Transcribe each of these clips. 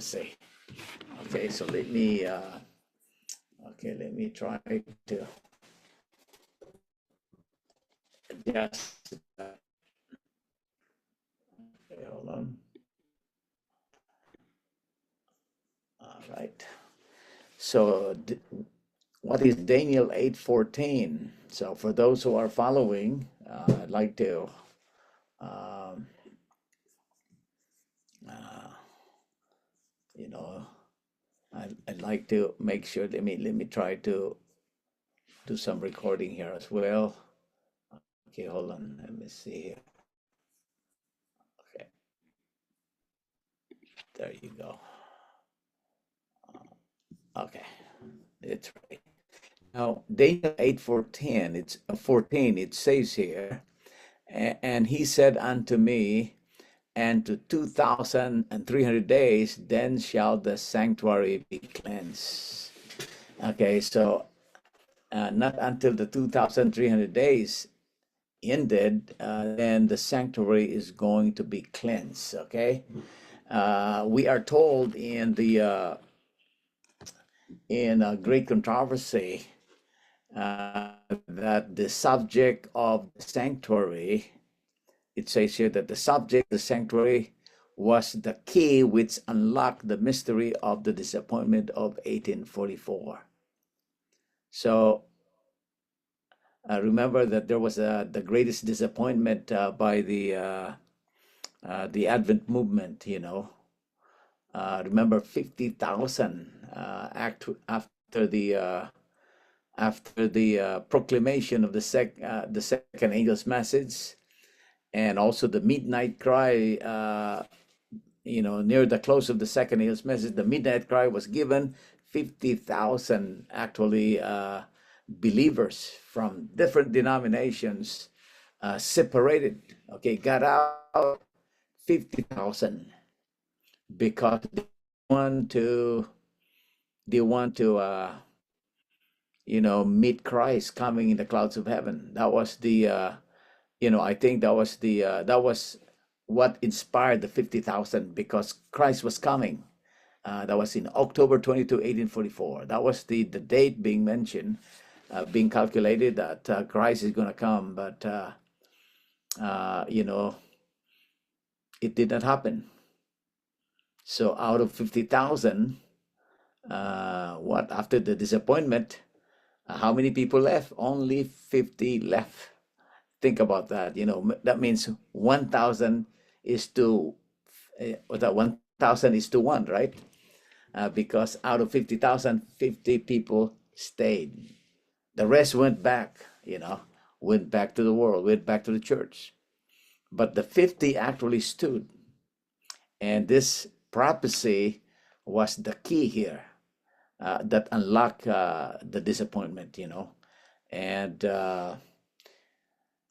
prophecy. Okay, so let me try to adjust. Okay, hold on. All right. So what is Daniel 8:14? So for those who are following, I'd like to um, you know, I'd like to make sure. Let me try to do some recording here as well. Okay, hold on. Let me see here. Okay, there you go. Okay, it's right. Now Daniel 8:14. It's 14. It says here, and he said unto me, and to 2,300 days, then shall the sanctuary be cleansed. Okay, so not until the 2,300 days ended, then the sanctuary is going to be cleansed. Okay, we are told in the Great Controversy that the subject of the sanctuary, it says here that the subject of the sanctuary was the key which unlocked the mystery of the disappointment of 1844. So remember that there was the greatest disappointment by the Advent movement. Remember 50,000 after the proclamation of the second angel's message, and also the midnight cry. Near the close of the second angel's message, the midnight cry was given. 50,000 actually believers from different denominations separated. Okay, got out. 50,000 because they want to meet Christ coming in the clouds of heaven. That was the I think that was what inspired the 50,000, because Christ was coming. That was in October 22, 1844. That was the date being mentioned, being calculated that Christ is going to come, but it did not happen. So out of 50,000, after the disappointment, how many people left? Only 50 left. Think about that. That means 1,000 is to 1,000 is to 1, right? Because out of 50,000, 50 people stayed. The rest went back, went back to the world, went back to the church. But the 50 actually stood. And this prophecy was the key here that unlocked the disappointment, And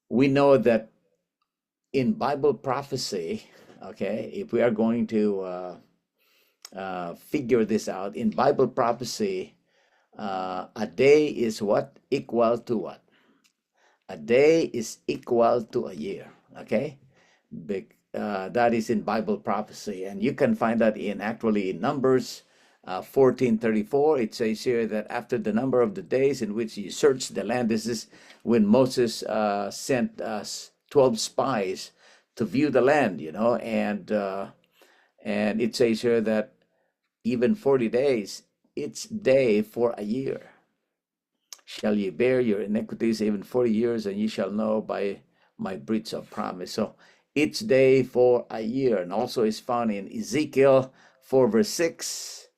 we know that in Bible prophecy, okay, if we are going to figure this out, in Bible prophecy, a day is what? Equal to what? A day is equal to a year, okay? That is in Bible prophecy, and you can find that in Numbers 14:34. It says here that after the number of the days in which you search the land, this is when Moses sent 12 spies to view the land, and it says here that even 40 days, it's day for a year. Shall ye bear your iniquities even 40 years, and ye shall know by my breach of promise. So each day for a year. And also is found in Ezekiel 4 verse 6.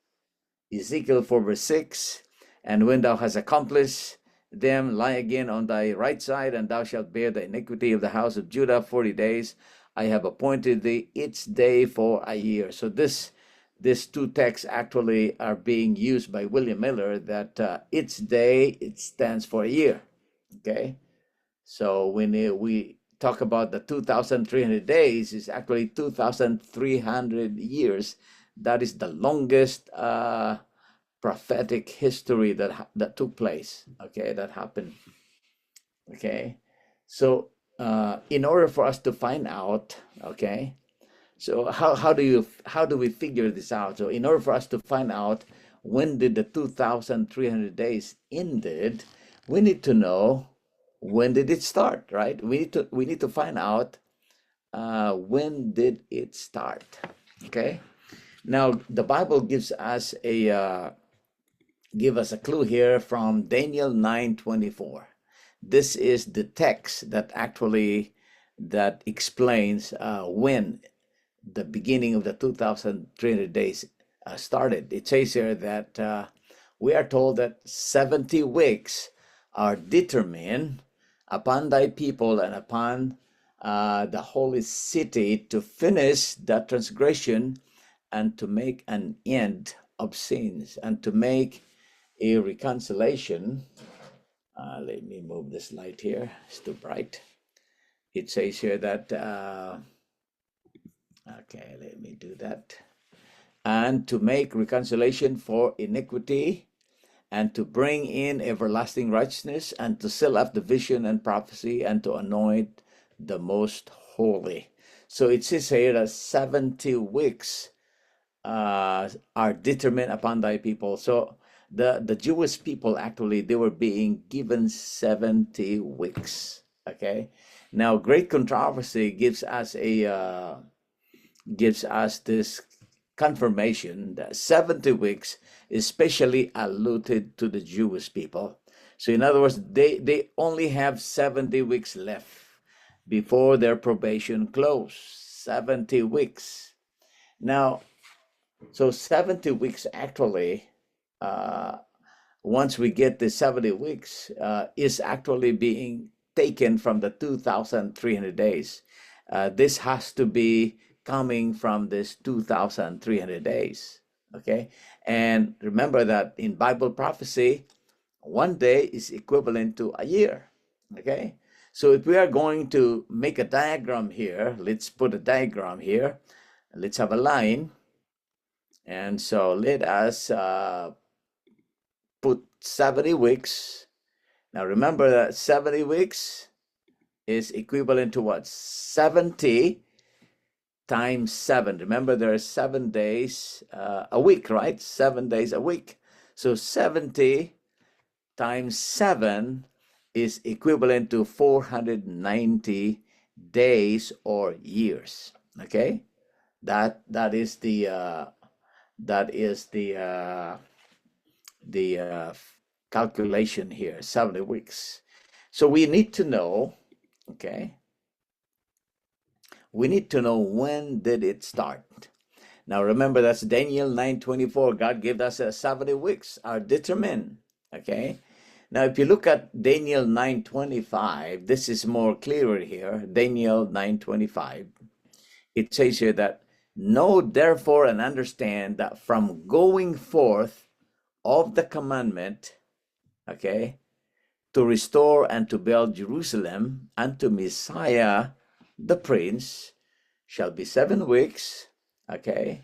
Ezekiel 4 verse 6. And when thou hast accomplished them, lie again on thy right side, and thou shalt bear the iniquity of the house of Judah 40 days. I have appointed thee each day for a year. So these two texts actually are being used by William Miller, that each day, it stands for a year. Okay, so when we talk about the 2,300 days, it's actually 2,300 years. That is the longest prophetic history that took place. Okay, that happened. Okay, so in order for us to find out, okay, So how do we figure this out? So in order for us to find out when did the 2,300 days ended, we need to know when did it start, right? We need to find out when did it start. Okay. Now the Bible gives us a clue here from Daniel 9:24. This is the text that actually that explains when the beginning of the 2,300 days started. It says here that we are told that 70 weeks are determined upon thy people and upon the holy city to finish the transgression and to make an end of sins and to make a reconciliation. Let me move this light here, it's too bright. It says here that, okay, let me do that. And to make reconciliation for iniquity, and to bring in everlasting righteousness, and to seal up the vision and prophecy, and to anoint the most holy. So it says here that 70 weeks are determined upon thy people. So the Jewish people, actually, they were being given 70 weeks. Okay. Now, great controversy gives us this confirmation that 70 weeks is specially alluded to the Jewish people. So in other words, they only have 70 weeks left before their probation close. 70 weeks. Now, so 70 weeks actually, once we get the 70 weeks, is actually being taken from the 2,300 days. This has to be coming from this 2,300 days. Okay. And remember that in Bible prophecy, one day is equivalent to a year. Okay. So if we are going to make a diagram here, let's put a diagram here. Let's have a line. And so let us put 70 weeks. Now remember that 70 weeks is equivalent to what? 70 times 7. Remember, there are 7 days a week, right? 7 days a week. So 70 times 7 is equivalent to 490 days or years. Okay, that is the calculation here, 70 weeks. So we need to know, okay, we need to know when did it start. Now remember, that's Daniel 9:24. God gave us 70 weeks are determined. Okay. Now if you look at Daniel 9:25, this is more clearer here. Daniel 9:25. It says here that, know therefore and understand that from going forth of the commandment, okay, to restore and to build Jerusalem unto Messiah the Prince shall be 7 weeks, okay,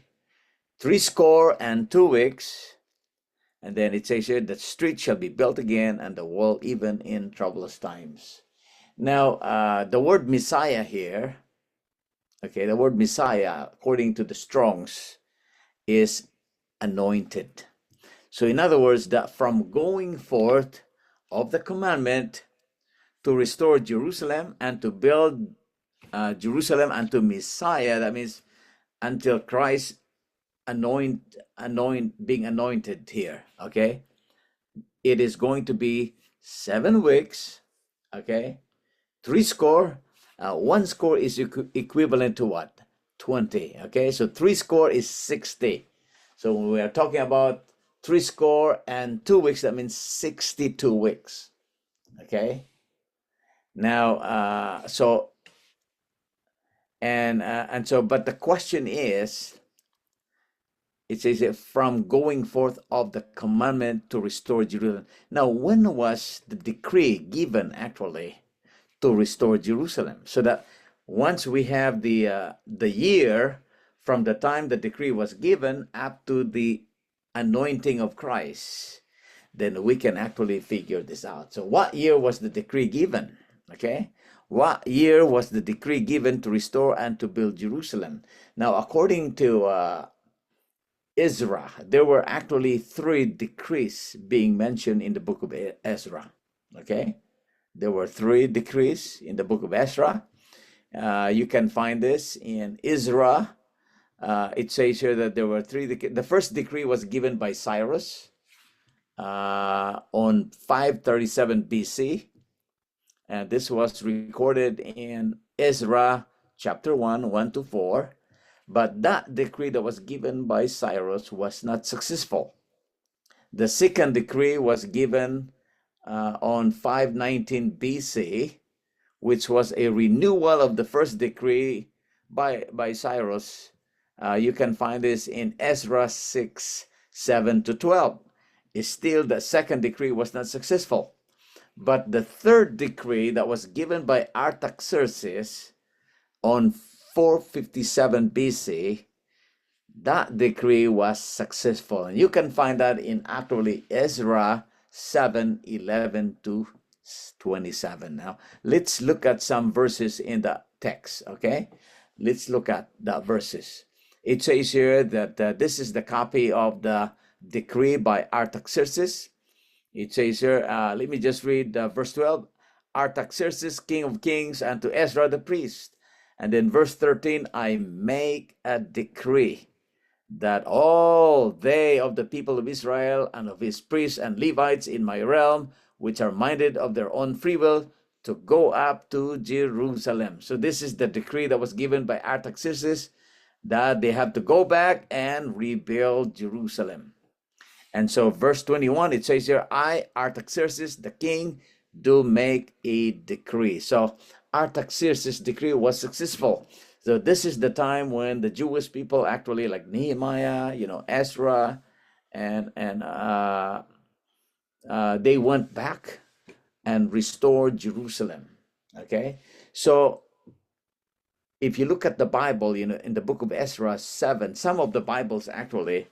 62 weeks, and then it says here that street shall be built again and the wall even in troublous times. Now, the word Messiah here, okay, the word Messiah, according to the Strongs, is anointed. So in other words, that from going forth of the commandment to restore Jerusalem and to build Jerusalem unto Messiah, that means until Christ being anointed here, okay, it is going to be 7 weeks, okay, 60. 1 score is equivalent to what? 20. Okay, so 60 is 60. So when we are talking about 62 weeks, that means 62 weeks. Okay. Now, so but the question is, it says from going forth of the commandment to restore Jerusalem. Now, when was the decree given actually to restore Jerusalem? So that once we have the year from the time the decree was given up to the anointing of Christ, then we can actually figure this out. So what year was the decree given? Okay, What year was the decree given to restore and to build Jerusalem? Now, according to Ezra, there were actually 3 decrees being mentioned in the book of Ezra. Okay, there were 3 decrees in the book of Ezra. You can find this in Ezra. It says here that there were 3. The first decree was given by Cyrus on 537 BC, and this was recorded in Ezra chapter 1, 1 to 4. But that decree that was given by Cyrus was not successful. The second decree was given on 519 BC, which was a renewal of the first decree by Cyrus. You can find this in Ezra 6, 7 to 12. Still, the second decree was not successful. But the third decree that was given by Artaxerxes on 457 BC, that decree was successful. And you can find that in actually Ezra 7, 11 to 27. Now, let's look at some verses in the text, okay? Let's look at the verses. It says here that this is the copy of the decree by Artaxerxes. It says here, let me just read verse 12. Artaxerxes, king of kings, and to Ezra the priest. And then verse 13, I make a decree that all they of the people of Israel and of his priests and Levites in my realm, which are minded of their own free will, to go up to Jerusalem. So this is the decree that was given by Artaxerxes, that they have to go back and rebuild Jerusalem. And so verse 21, it says here, I, Artaxerxes, the king, do make a decree. So Artaxerxes' decree was successful. So this is the time when the Jewish people actually, like Nehemiah, Ezra, and they went back and restored Jerusalem. Okay, so if you look at the Bible, in the book of Ezra 7, some of the Bibles actually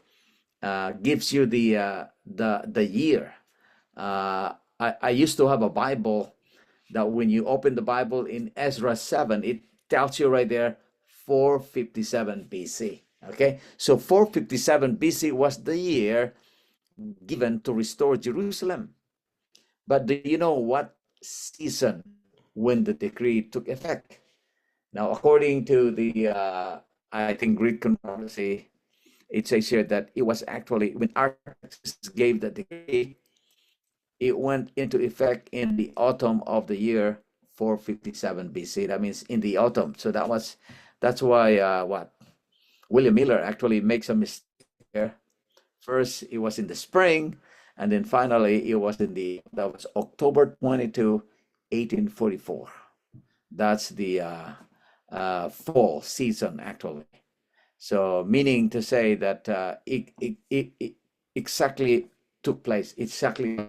gives you the year. I used to have a Bible that when you open the Bible in Ezra 7, it tells you right there 457 BC. Okay, so 457 BC was the year given to restore Jerusalem. But do you know what season when the decree took effect? Now, according to the I think Greek controversy, it says here that it was actually when Artaxerxes gave the decree, it went into effect in the autumn of the year 457 BC. That means in the autumn. So that's why William Miller actually makes a mistake here. First, it was in the spring, and then finally it was that was October 22, 1844. That's the fall season actually. So meaning to say that it exactly took place, exactly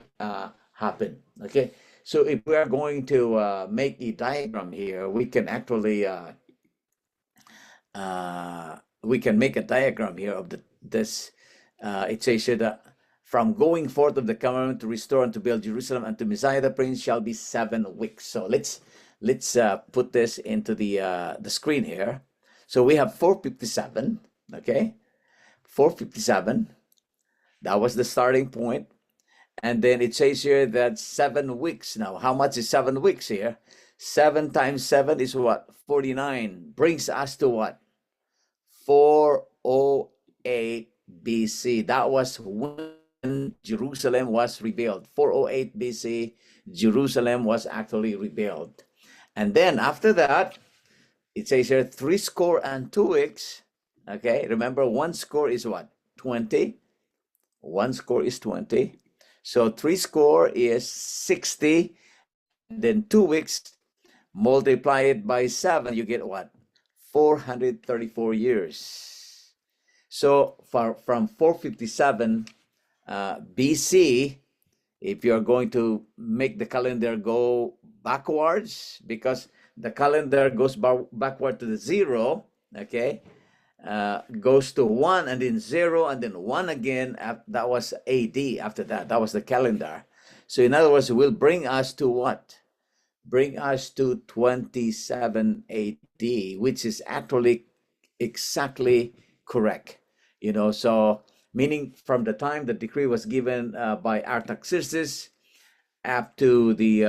happened. Okay, so if we are going to make a diagram here, we can actually we can make a diagram here of this. It says here that from going forth of the commandment to restore and to build Jerusalem and to Messiah the Prince shall be 7 weeks. So let's put this into the screen here. So we have 457. Okay, 457. That was the starting point. And then it says here that 7 weeks. Now, how much is 7 weeks here? 7 times 7 is what? 49. Brings us to what? 408 BC. That was when Jerusalem was rebuilt. 408 BC, Jerusalem was actually rebuilt. And then after that, it says here 62 weeks. Okay, remember 1 score is what? 20. 1 score is 20. So 3 is 60. Then 2 weeks, multiply it by 7, you get what? 434 years. So from 457 BC, if you're going to make the calendar go backwards, because the calendar goes backward to the 0, okay, goes to 1 and then 0 and then 1 again. That was AD. After that was the calendar. So in other words, it will bring us to what? bring us to 27 AD, which is actually exactly correct. So meaning from the time the decree was given by Artaxerxes up to the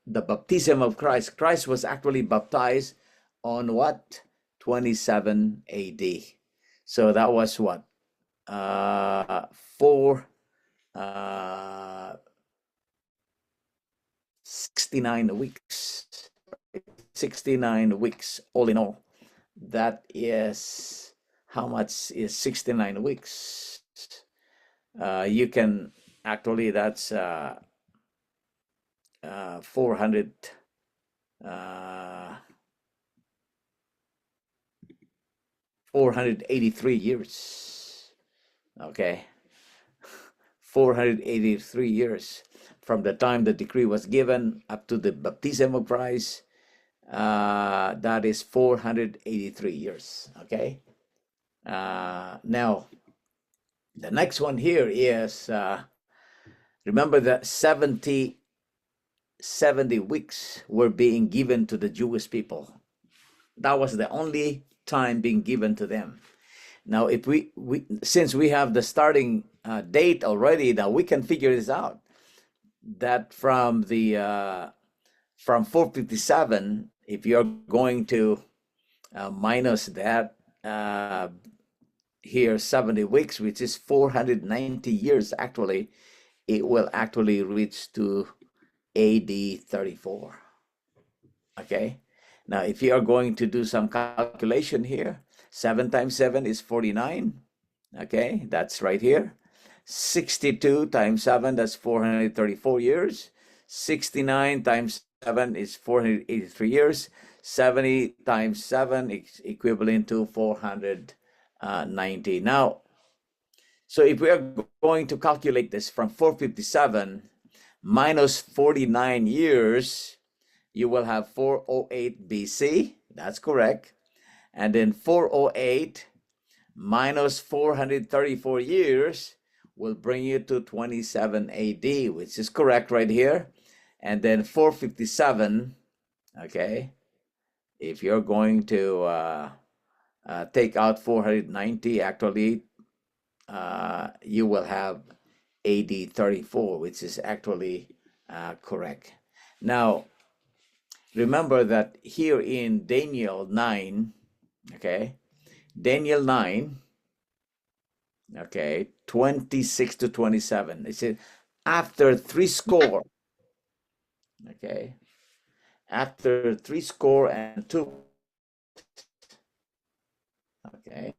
baptism of Christ. Christ was actually baptized on what? 27 AD. So that was what? 69 weeks. 69 weeks all in all. That is, how much is 69 weeks? You can actually, that's 483 years. Okay, 483 years from the time the decree was given up to the baptism of Christ. That is 483 years. Okay. Now, the next one here is, remember that 70 weeks were being given to the Jewish people. That was the only time being given to them. Now, if we since we have the starting date already, now we can figure this out. That from 457, if you're going to minus that here 70 weeks, which is 490 years, actually, it will actually reach to AD 34. Okay. Now, if you are going to do some calculation here, 7 times 7 is 49. Okay, that's right here. 62 times 7, that's 434 years. 69 times 7 is 483 years. 70 times 7 is equivalent to 490. Now, so if we are going to calculate this from 457 minus 49 years, you will have 408 BC. That's correct. And then 408 minus 434 years will bring you to 27 AD, which is correct right here. And then 457, okay, if you're going to take out 490, actually, you will have AD 34, which is actually correct. Now, remember that here in Daniel 9, okay, Daniel 9, okay, 26 to 27. It says, after 80, okay, after 82, okay,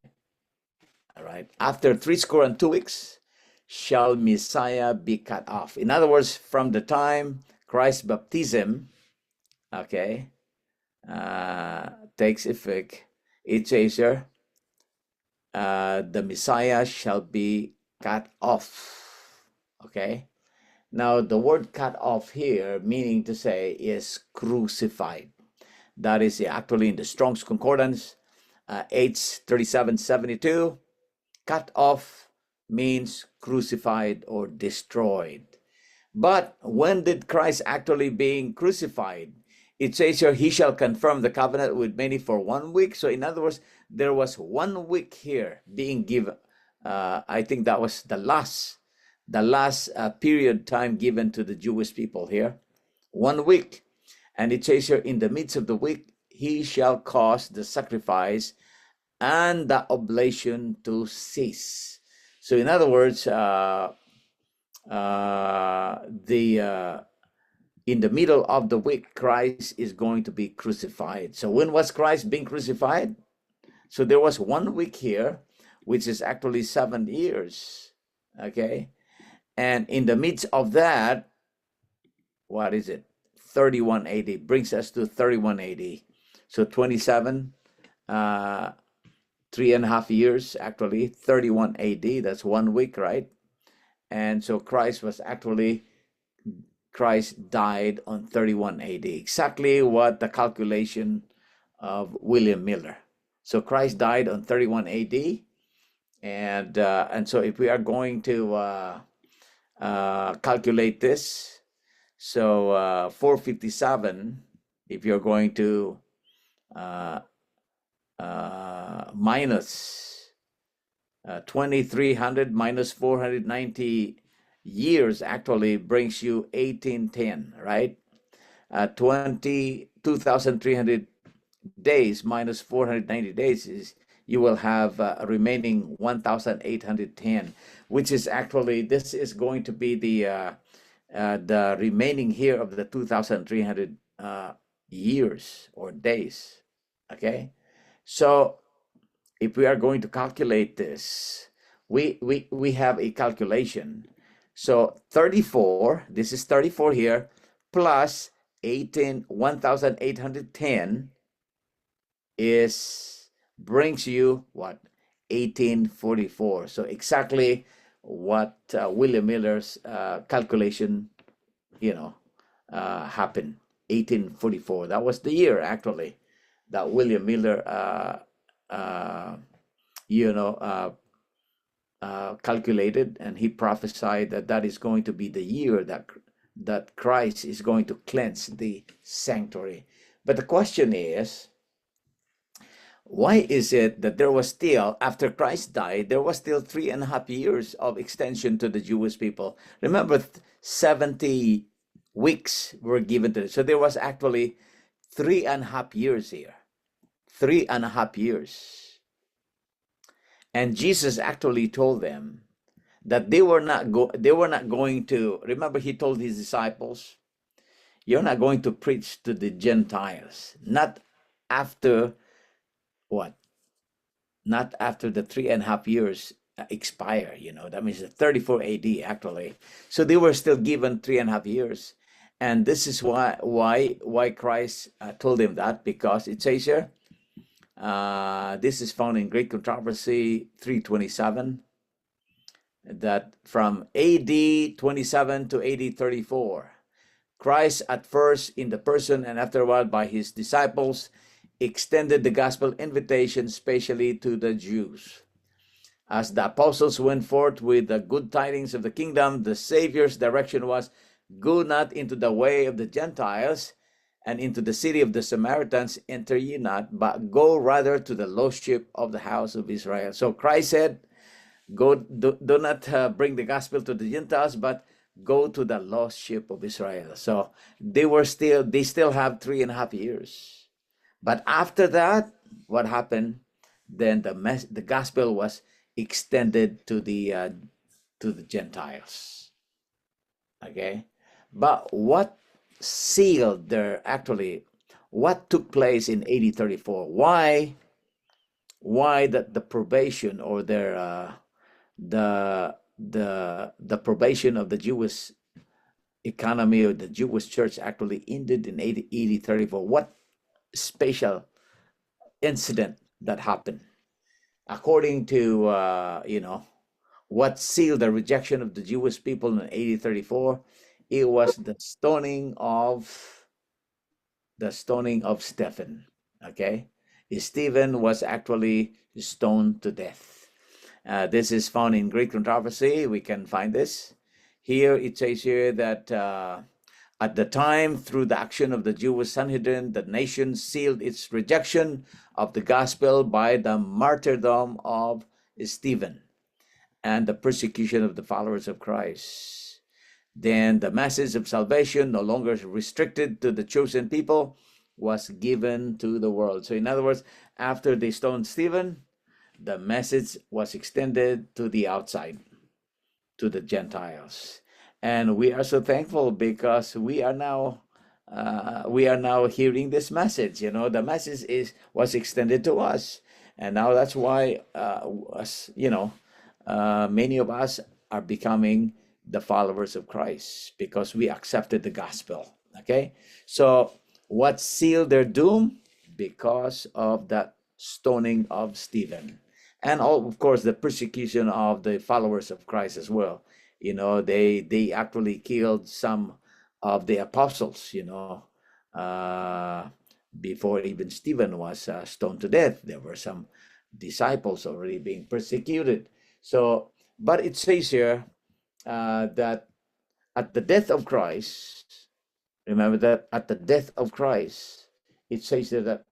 all right, after 82 weeks, shall Messiah be cut off. In other words, from the time Christ's baptism, okay, takes effect, it says here, the Messiah shall be cut off. Okay. Now, the word cut off here, meaning to say, is crucified. That is actually in the Strong's Concordance, H3772. Cut off means crucified or destroyed. But when did Christ actually being crucified? It says here, he shall confirm the covenant with many for 1 week. So in other words, there was 1 week here being given. I think that was the last period time given to the Jewish people here. 1 week. And it says here, in the midst of the week, he shall cause the sacrifice and the oblation to cease. So in other words, in the middle of the week, Christ is going to be crucified. So when was Christ being crucified? So there was 1 week here, which is actually 7 years. Okay. And in the midst of that, what is it? 31 AD brings us to 31 AD. So 27, 3.5 years, actually, 31 AD, that's 1 week, right? And so Christ died on 31 AD, exactly what the calculation of William Miller. So Christ died on 31 AD, and so if we are going to calculate this, So 457, if you're going to uh, minus 2300 minus 490 years actually brings you 1810, right? 22,300 days minus 490 days is you will have a remaining 1,810, which is actually, this is going to be the remaining here of the 2,300 years or days. Okay, so if we are going to calculate this, we have a calculation. So 34, this is 34 here, plus 1,810 is brings you what? 1844. So exactly what William Miller's calculation, happened. 1844. That was the year actually that William Miller calculated, and he prophesied that that is going to be the year that Christ is going to cleanse the sanctuary. But the question is, why is it that there was still, after Christ died, there was still 3.5 years of extension to the Jewish people? Remember, 70 weeks were given to them. So there was actually 3.5 years here. 3.5 years. And Jesus actually told them that they were not going to, remember he told his disciples, you're not going to preach to the Gentiles, not after what? Not after the 3.5 years expire, that means 34 AD actually. So they were still given 3.5 years. And this is why Christ told them that, because it says here, this is found in Great Controversy 327, that from AD 27 to AD 34, Christ at first in the person and afterward by his disciples extended the gospel invitation specially to the Jews. As the apostles went forth with the good tidings of the kingdom, the Savior's direction was, go not into the way of the Gentiles, and into the city of the Samaritans enter ye not, but go rather to the lost sheep of the house of Israel. So Christ said, go, do not bring the gospel to the Gentiles, but go to the lost sheep of Israel. So they still have 3.5 years. But after that, what happened? Then the gospel was extended to the Gentiles. Okay, but what sealed what took place in AD 34? Why that the probation or their the probation of the Jewish economy or the Jewish church actually ended in AD 34? What special incident that happened? According to what sealed the rejection of the Jewish people in AD 34, it was the stoning of Stephen. Okay, Stephen was actually stoned to death. This is found in Great Controversy. We can find this here. It says here that at the time, through the action of the Jewish Sanhedrin, the nation sealed its rejection of the gospel by the martyrdom of Stephen and the persecution of the followers of Christ. Then the message of salvation, no longer restricted to the chosen people, was given to the world. So in other words, after they stoned Stephen, the message was extended to the outside, to the Gentiles. And we are so thankful because we are now hearing this message. The message was extended to us, and now that's why many of us are becoming the followers of Christ, because we accepted the gospel. Okay, so what sealed their doom? Because of that stoning of Stephen, and of course the persecution of the followers of Christ as well. They actually killed some of the apostles. Before even Stephen was stoned to death, there were some disciples already being persecuted. So, but it says here that at the death of Christ, Remember that at the death of Christ, it says that